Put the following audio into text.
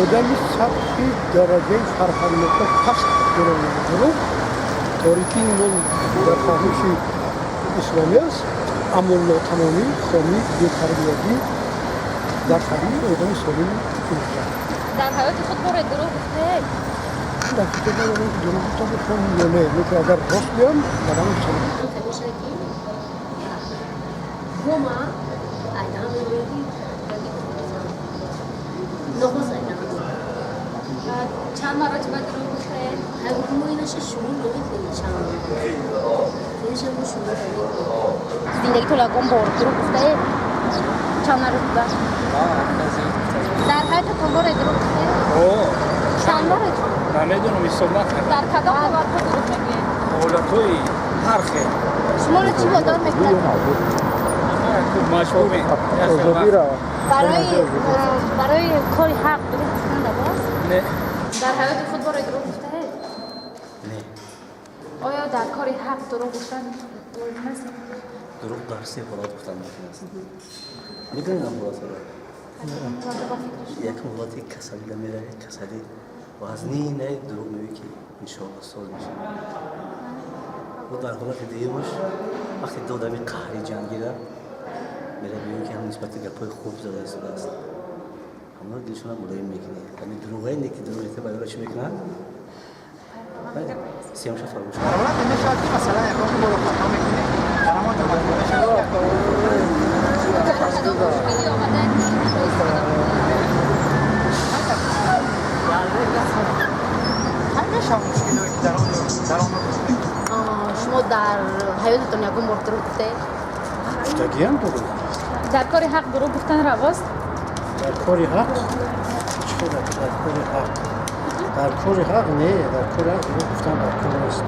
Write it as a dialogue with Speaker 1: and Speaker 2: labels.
Speaker 1: одами сабқи дараҷаи фарҳангоҳа паст гирифтаро торики мол дар фаҳмиши исломӣ аст, аммо нотамомӣ, хомӣ, бетарбиягӣ дар фаҳмиши одами солими мекунад.
Speaker 2: дар ҳаёти худ боре дурӯғ гуфтаед?
Speaker 1: дар фикр надорам ки дурӯғ гуфта бошам ё не, лекин агар рост биям бадан солим.
Speaker 3: Гома айдан меёди нохос айдан
Speaker 2: чанд маротиба дурӯғ гуфтаед?
Speaker 3: ҳамоинаш шумул меёди чанд тешамо шумул
Speaker 2: зиндагитон ягон бор дурӯғ гуфтаед? чанд маротиба? дар ҳаётатон боре дурӯғ гуфтаед? чанд маротиба?
Speaker 4: намедонам ҳисоб накардам.
Speaker 2: дар кадом ҳолатҳо дурӯғ мегӯед?
Speaker 4: ҳолатҳои ҳар хел
Speaker 2: шуморо чӣ водор мекунад?
Speaker 4: машҳур
Speaker 2: барои кори ҳақ дурӯғ гуфтан давост?
Speaker 4: не
Speaker 2: дар ҳаёти худ боре дурӯғ гуфтаед?
Speaker 5: не
Speaker 2: оё дар кори ҳақ дурӯғ гуфтан воҷиб аст?
Speaker 5: дурӯғ дар се ҳолат гуфтан мумкин аст. медонед ам ҳолатҳоро? якум ҳолати касалида меравед, касалӣ вазнина дурӯғ мегӯӣ ки иншоалло соз мешавад. ва дар ҳолати дига бош вақте ду одами қаҳри ҷангира меравад мегӯӣ ки ҳам нисбати гапҳои хуб зада истодааст. ҳамно дилшона мулоим мекунед. ҳамин дурӯғае ки дурӯғ рафта ба ёро чӣ мекунад? сиёмша фармӯш
Speaker 3: шумо дар ҳаётатон ягон бор дурӯғ гуфтаед?
Speaker 1: Гуфтагиам дурӯғ.
Speaker 2: дар кори ҳақ дурӯғ гуфтан равост?
Speaker 1: дар кори ҳақ чӣ хеле дар кори ҳақ не, дар кори ҳақ дурӯғ гуфтан дар кор аст.